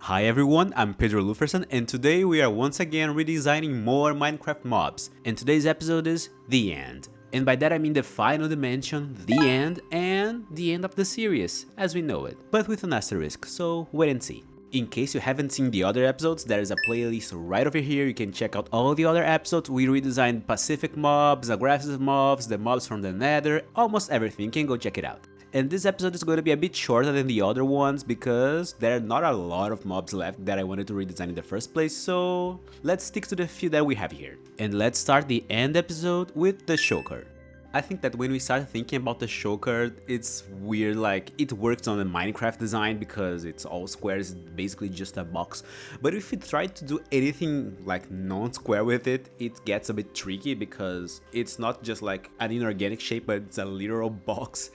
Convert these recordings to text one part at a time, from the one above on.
Hi everyone, I'm Pedro Luferson and today we are once again redesigning more Minecraft mobs. And today's episode is The End. And by that I mean the final dimension, the end, and the end of the series, as we know it, but with an asterisk, so wait and see. In case you haven't seen the other episodes, there is a playlist right over here. You can check out all the other episodes. We redesigned Pacific mobs, aggressive mobs, the mobs from the Nether, almost everything. You can go check it out. And this episode is going to be a bit shorter than the other ones because there are not a lot of mobs left that I wanted to redesign in the first place, so let's stick to the few that we have here. And let's start the end episode with the shulker. I think that when we start thinking about the shulker, it's weird, like it works on the Minecraft design because it's all squares, basically just a box. But if you try to do anything like non-square with it, it gets a bit tricky because it's not just like an inorganic shape, but it's a literal box.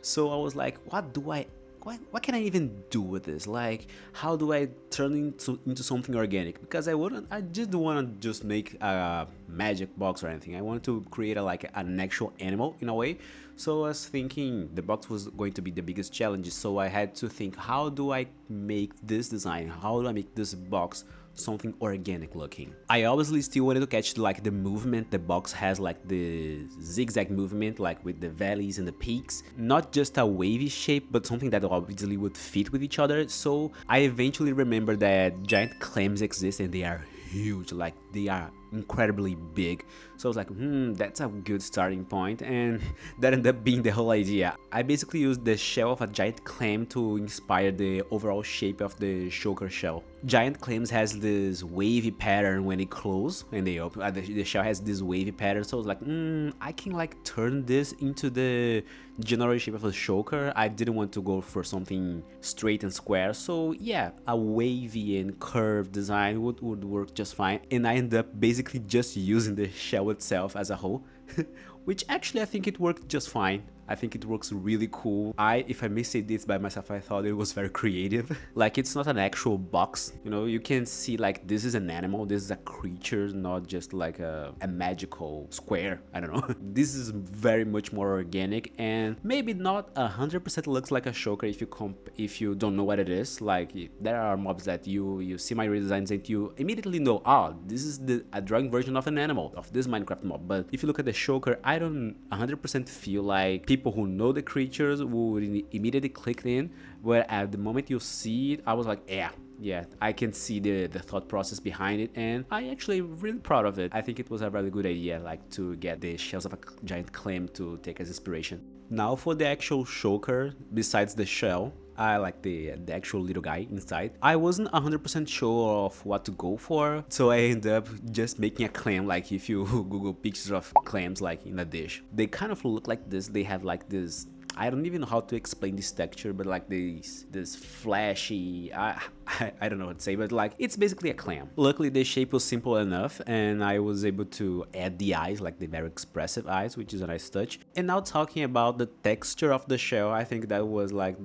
So I was like, what can I even do with this? Like, how do I turn into something organic? Because I didn't want to just make a magic box or anything. I wanted to create an actual animal in a way. So I was thinking the box was going to be the biggest challenge. So I had to think, how do I make this design? How do I make this box something organic looking? I obviously still wanted to catch like the movement the box has, like the zigzag movement, like with the valleys and the peaks, not just a wavy shape but something that obviously would fit with each other. So I eventually remembered that giant clams exist and they are huge, like they are incredibly big. So I was like, that's a good starting point, and that ended up being the whole idea. I basically used the shell of a giant clam to inspire the overall shape of the shulker shell. Giant clams has this wavy pattern when they close and they open. The shell has this wavy pattern, so I was like, I can like turn this into the general shape of a shulker. I didn't want to go for something straight and square, so yeah, a wavy and curved design would work just fine. And I ended up basically just using the shell itself as a whole, which actually I think it worked just fine. I think it works really cool. If I may say this by myself, I thought it was very creative. Like, it's not an actual box, you know, you can see like this is an animal, this is a creature, not just like a magical square. I don't know. This is very much more organic and maybe not 100% looks like a shulker if you don't know what it is. Like, there are mobs that you see my redesigns and you immediately know, this is a drawing version of an animal, of this Minecraft mob. But if you look at the shulker, I don't 100% feel like people who know the creatures would immediately click in, where at the moment you see it, I was like, yeah, I can see the thought process behind it, and I actually really proud of it. I think it was a really good idea, like to get the shells of a giant clam to take as inspiration. Now for the actual shulker, besides the shell, I like the actual little guy inside. I wasn't 100% sure of what to go for, so I ended up just making a clam. Like, if you Google pictures of clams like in a dish, they kind of look like this. They have like this, I don't even know how to explain this texture, but like this flashy, I don't know what to say, but like it's basically a clam. Luckily the shape was simple enough and I was able to add the eyes, like the very expressive eyes, which is a nice touch. And now talking about the texture of the shell, I think that was like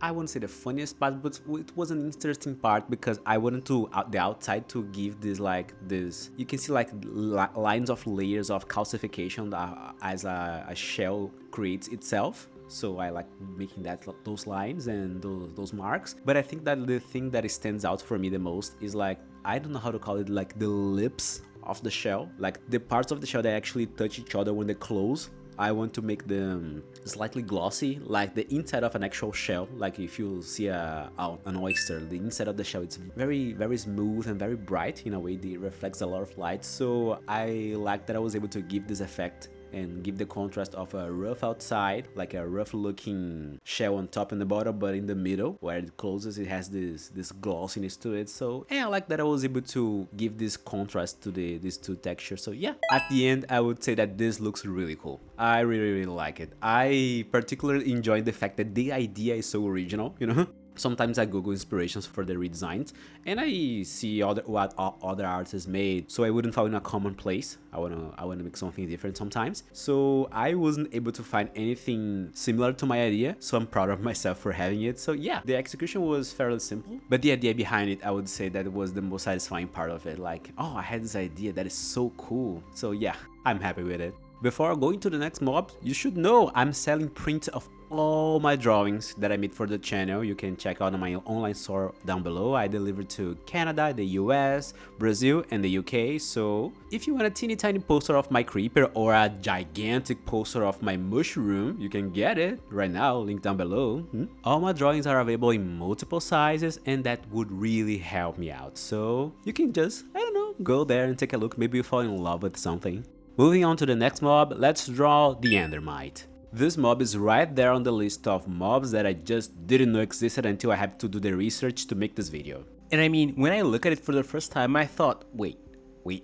I wouldn't say the funniest part, but it was an interesting part because I wanted to the outside to give this you can see like lines of layers of calcification as a shell creates itself. So I like making those lines and those marks. But I think that the thing that stands out for me the most is, like, I don't know how to call it, like the lips of the shell, like the parts of the shell that actually touch each other when they close. I want to make them slightly glossy, like the inside of an actual shell. Like if you see an oyster, the inside of the shell, it's very, very smooth and very bright in a way. It reflects a lot of light. So I like that I was able to give this effect and give the contrast of a rough outside, like a rough looking shell on top and the bottom, but in the middle where it closes, it has this glossiness to it. So yeah, I like that I was able to give this contrast to these two textures. So yeah, at the end I would say that this looks really cool. I really like it. I particularly enjoy the fact that the idea is so original, you know. Sometimes I Google inspirations for the redesigns and I see what other artists made, so I wouldn't fall in a common place. I wanna make something different sometimes. So I wasn't able to find anything similar to my idea, so I'm proud of myself for having it. So yeah, the execution was fairly simple, but the idea behind it, I would say that it was the most satisfying part of it. Like, I had this idea that is so cool. So yeah, I'm happy with it. Before going to the next mob, you should know I'm selling prints of all my drawings that I made for the channel. You can check out on my online store down below. I delivered to Canada, the US, Brazil, and the UK. So if you want a teeny tiny poster of my creeper or a gigantic poster of my mushroom, you can get it right now, link down below. All my drawings are available in multiple sizes, and that would really help me out. So you can just, I don't know, go there and take a look. Maybe you fall in love with something. Moving on to the next mob, let's draw the Endermite. This mob is right there on the list of mobs that I just didn't know existed until I had to do the research to make this video. And I mean, when I look at it for the first time, I thought, wait,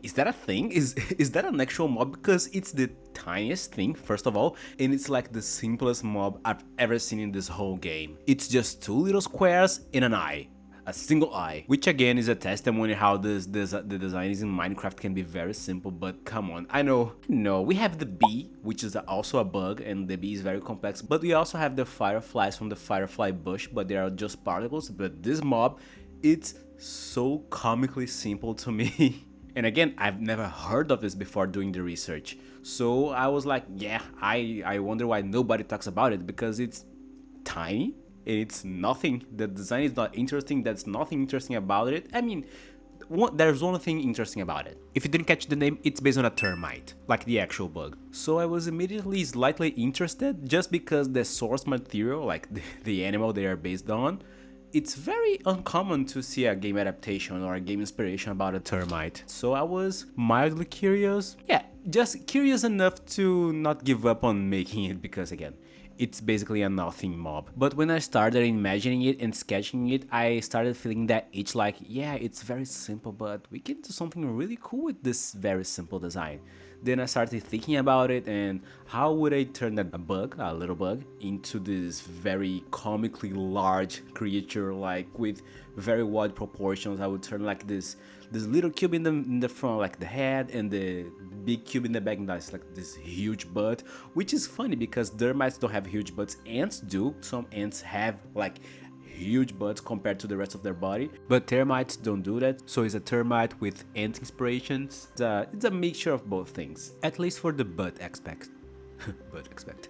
is that a thing? Is that an actual mob? Because it's the tiniest thing, first of all, and it's like the simplest mob I've ever seen in this whole game. It's just two little squares and an eye. A single eye, which again is a testimony how the designs in Minecraft can be very simple, but come on, I know, we have the bee, which is also a bug, and the bee is very complex, but we also have the fireflies from the firefly bush, but they are just particles. But this mob, it's so comically simple to me. And again, I've never heard of this before doing the research, so I was like, yeah, I wonder why nobody talks about it, because it's tiny. It's nothing. The design is not interesting. That's nothing interesting about it. I mean, there's one thing interesting about it. If you didn't catch the name, it's based on a termite, like the actual bug. So I was immediately slightly interested just because the source material, like the animal they are based on, it's very uncommon to see a game adaptation or a game inspiration about a termite. So I was mildly curious. Yeah, just curious enough to not give up on making it, because again, it's basically a nothing mob. But when I started imagining it and sketching it, I started feeling that itch, like, yeah, it's very simple, but we can do something really cool with this very simple design. Then I started thinking about it, and how would I turn a bug, a little bug, into this very comically large creature, like with very wide proportions. I would turn like this little cube in the front, like the head, and the big cube in the back, and that's like this huge butt, which is funny because termites don't have huge butts. Ants do. Some ants have like huge butts compared to the rest of their body, but termites don't do that. So it's a termite with ant inspirations. It's a mixture of both things, at least for the butt aspect.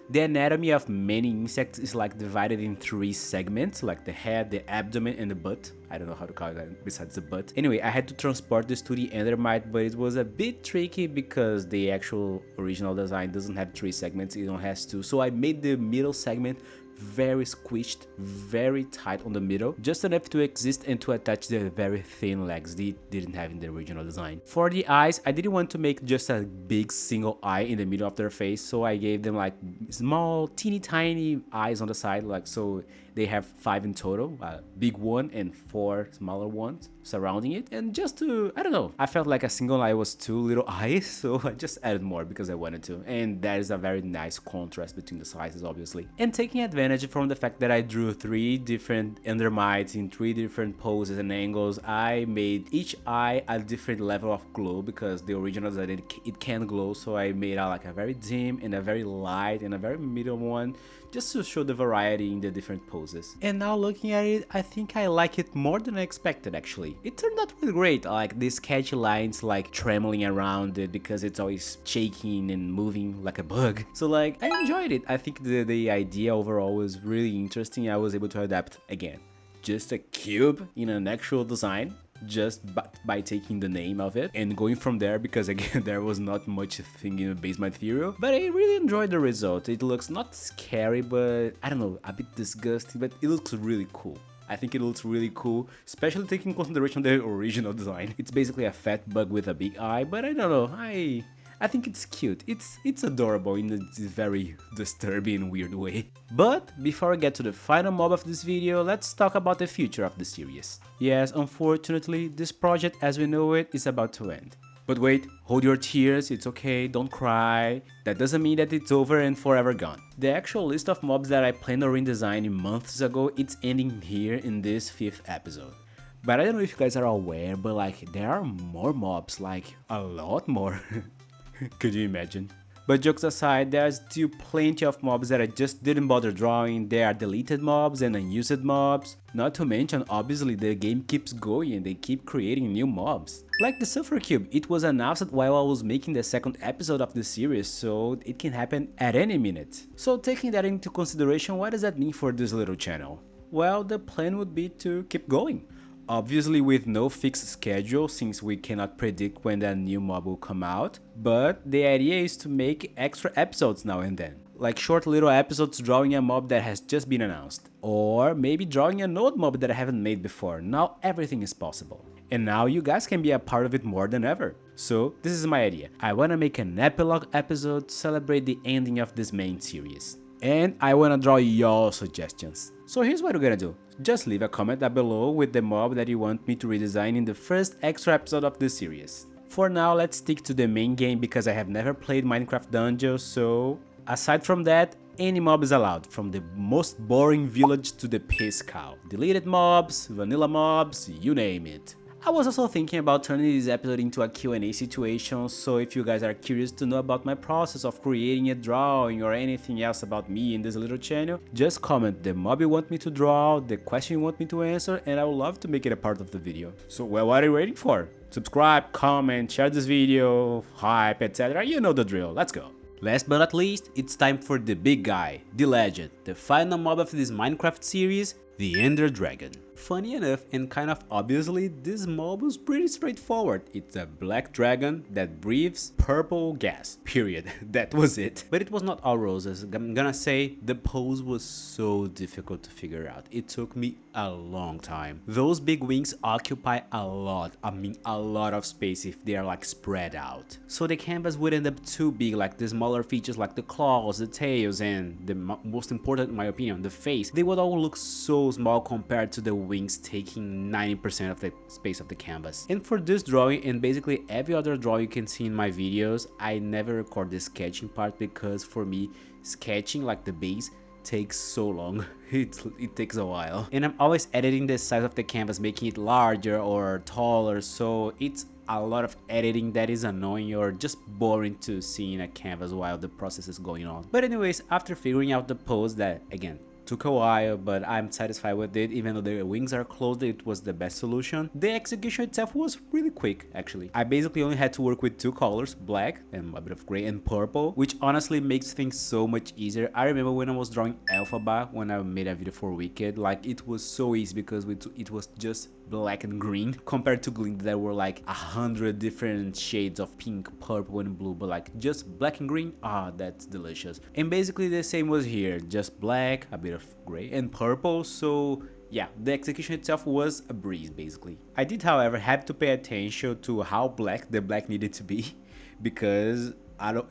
The anatomy of many insects is like divided in 3 segments, like the head, the abdomen, and the butt. I don't know how to call it besides the butt. Anyway, I had to transport this to the Endermite, but it was a bit tricky because the actual original design doesn't have 3 segments, it only has 2. So I made the middle segment very squished, very tight on the middle, just enough to exist and to attach the very thin legs they didn't have in the original design. For the eyes, I didn't want to make just a big single eye in the middle of their face, so I gave them like small, teeny tiny eyes on the side, like so they have 5 in total, a big one and 4 smaller ones surrounding it. And just to, I don't know, I felt like a single eye was 2 little eyes, so I just added more because I wanted to. And that is a very nice contrast between the sizes, obviously. And taking advantage from the fact that I drew 3 different Endermites in 3 different poses and angles, I made each eye a different level of glow, because the original design, it can glow, so I made out like a very dim and a very light and a very middle one, just to show the variety in the different poses. And now looking at it, I think I like it more than I expected actually. It turned out really great, like these sketchy lines like trembling around it because it's always shaking and moving like a bug. So like, I enjoyed it. I think the idea overall was really interesting. I was able to adapt, again, just a cube in an actual design, just by taking the name of it and going from there, because again there was not much thing in the base material. But I really enjoyed the result. It looks not scary, but I don't know, a bit disgusting, but it looks really cool. I think it looks really cool, especially taking into consideration the original design. It's basically a fat bug with a big eye, but I don't know, I think it's cute. It's adorable in a very disturbing, weird way. But before I get to the final mob of this video, let's talk about the future of the series. Yes, unfortunately, this project as we know it is about to end. But wait, hold your tears, it's okay, don't cry. That doesn't mean that it's over and forever gone. The actual list of mobs that I planned on redesigning months ago, it's ending here in this 5th episode. But I don't know if you guys are aware, but like there are more mobs, like a lot more. Could you imagine? But jokes aside, there are still plenty of mobs that I just didn't bother drawing. There are deleted mobs and unused mobs. Not to mention, obviously, the game keeps going and they keep creating new mobs. Like the Sulfur Cube, it was announced while I was making the second episode of the series, so it can happen at any minute. So taking that into consideration, what does that mean for this little channel? Well, the plan would be to keep going. Obviously with no fixed schedule since we cannot predict when that new mob will come out, but the idea is to make extra episodes now and then. Like short little episodes drawing a mob that has just been announced. Or maybe drawing an old mob that I haven't made before. Now everything is possible. And now you guys can be a part of it more than ever. So this is my idea. I wanna make an epilogue episode to celebrate the ending of this main series. And I wanna draw your suggestions. So here's what we're gonna do. Just leave a comment down below with the mob that you want me to redesign in the first extra episode of this series. For now, let's stick to the main game because I have never played Minecraft Dungeons, so aside from that, any mob is allowed, from the most boring village to the piss cow. Deleted mobs, vanilla mobs, you name it. I was also thinking about turning this episode into a Q&A situation, so if you guys are curious to know about my process of creating a drawing or anything else about me in this little channel, just comment the mob you want me to draw, the question you want me to answer, and I would love to make it a part of the video. So well, what are you waiting for? Subscribe, comment, share this video, hype, etc. You know the drill, let's go. Last but not least, it's time for the big guy, the legend, the final mob of this Minecraft series, the Ender Dragon. Funny enough, and kind of obviously, this mob was pretty straightforward. It's a black dragon that breathes purple gas, period. That was it. But it was not all roses. I'm gonna say the pose was so difficult to figure out. It took me a long time. Those big wings occupy a lot, I mean a lot of space if they are like spread out. So the canvas would end up too big, like the smaller features like the claws, the tails, and the most important in my opinion, the face. They would all look so small compared to the wings taking 90% of the space of the canvas. And for this drawing and basically every other drawing you can see in my videos, I never record the sketching part because for me, sketching like the base takes so long. It takes a while. And I'm always editing the size of the canvas, making it larger or taller, so it's a lot of editing that is annoying or just boring to see in a canvas while the process is going on. But anyways, after figuring out the pose that, again, took a while, but I'm satisfied with it. Even though the wings are closed, it was the best solution. The execution itself was really quick, actually. I basically only had to work with two colors, black and a bit of gray and purple, which honestly makes things so much easier. I remember when I was drawing Alphaba, when I made a video for Wicked, like it was so easy because it was just black and green compared to Glint there were like 100 different shades of pink, purple and blue, but like just black and green, that's delicious. And basically the same was here, just black, a bit of gray and purple, so yeah, the execution itself was a breeze basically. I did however have to pay attention to how black the black needed to be because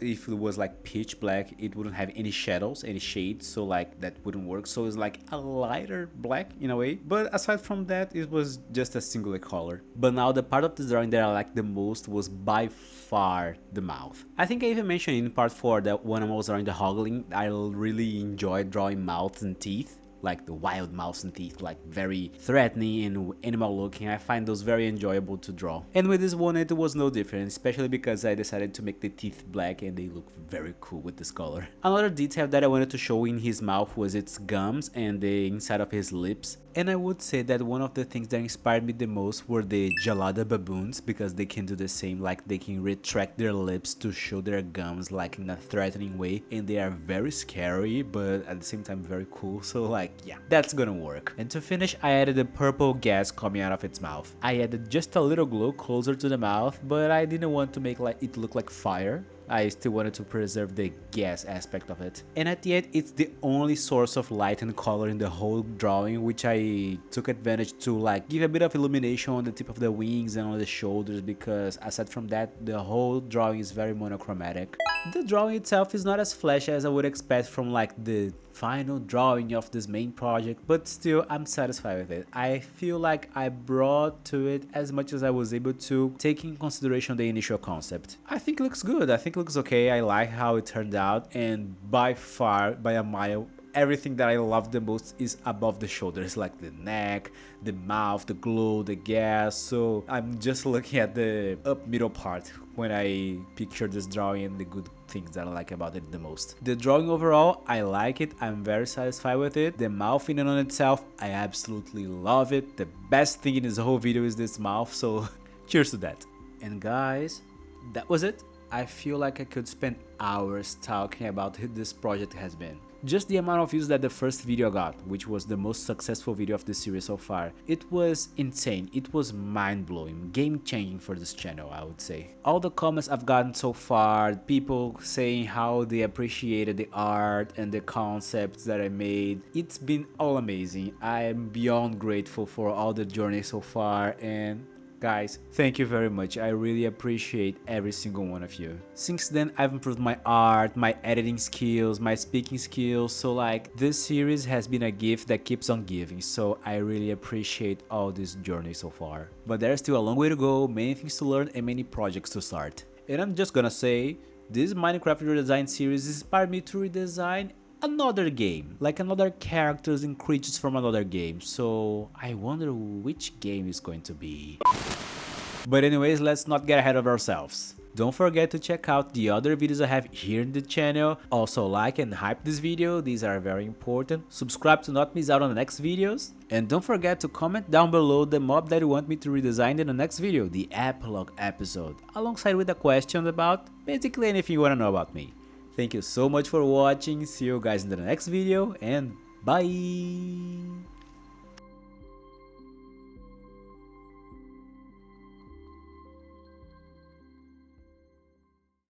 if it was like pitch black, it wouldn't have any shadows, any shades, so like that wouldn't work. So it's like a lighter black in a way, but aside from that, it was just a singular color. But now the part of the drawing that I liked the most was by far the mouth. I think I even mentioned in part 4 that when I was drawing the Hoggling, I really enjoyed drawing mouths and teeth. Like the wild mouths and teeth, like very threatening and animal looking. I find those very enjoyable to draw. And with this one it was no different, especially because I decided to make the teeth black and they look very cool with this color. Another detail that I wanted to show in his mouth was its gums and the inside of his lips. And I would say that one of the things that inspired me the most were the Gelada baboons, because they can do the same, like they can retract their lips to show their gums like in a threatening way, and they are very scary but at the same time very cool, so like yeah, that's gonna work. And to finish, I added the purple gas coming out of its mouth. I added just a little glow closer to the mouth, but I didn't want to make it look like fire. I still wanted to preserve the gas aspect of it. And at the end, it's the only source of light and color in the whole drawing, which I took advantage to like give a bit of illumination on the tip of the wings and on the shoulders, because aside from that, the whole drawing is very monochromatic. The drawing itself is not as flashy as I would expect from like the final drawing of this main project, but still I'm satisfied with it. I feel like I brought to it as much as I was able to, taking in consideration the initial concept. I think it looks good, I think it looks okay, I like how it turned out, and by far, by a mile, everything that I love the most is above the shoulders, like the neck, the mouth, the glow, the gas. So I'm just looking at the up middle part when I picture this drawing and the good things that I like about it the most. The drawing overall, I like it. I'm very satisfied with it. The mouth in and on itself, I absolutely love it. The best thing in this whole video is this mouth, so cheers to that. And guys, that was it. I feel like I could spend hours talking about how this project has been. Just the amount of views that the first video got, which was the most successful video of the series so far, it was insane. It was mind-blowing, game-changing for this channel, I would say. All the comments I've gotten so far, people saying how they appreciated the art and the concepts that I made, it's been all amazing. I am beyond grateful for all the journey so far, and guys, thank you very much. I really appreciate every single one of you. Since then, I've improved my art, my editing skills, my speaking skills. So like, this series has been a gift that keeps on giving. So I really appreciate all this journey so far. But there's still a long way to go, many things to learn and many projects to start. And I'm just gonna say, this Minecraft redesign series inspired me to redesign another game, like another characters and creatures from another game. So I wonder which game is going to be. But anyways, let's not get ahead of ourselves. Don't forget to check out the other videos I have here in the channel. Also like and hype this video, these are very important. Subscribe to not miss out on the next videos. And don't forget to comment down below the mob that you want me to redesign in the next video, the epilogue episode, alongside with a question about basically anything you want to know about me. Thank you so much for watching, see you guys in the next video, and bye!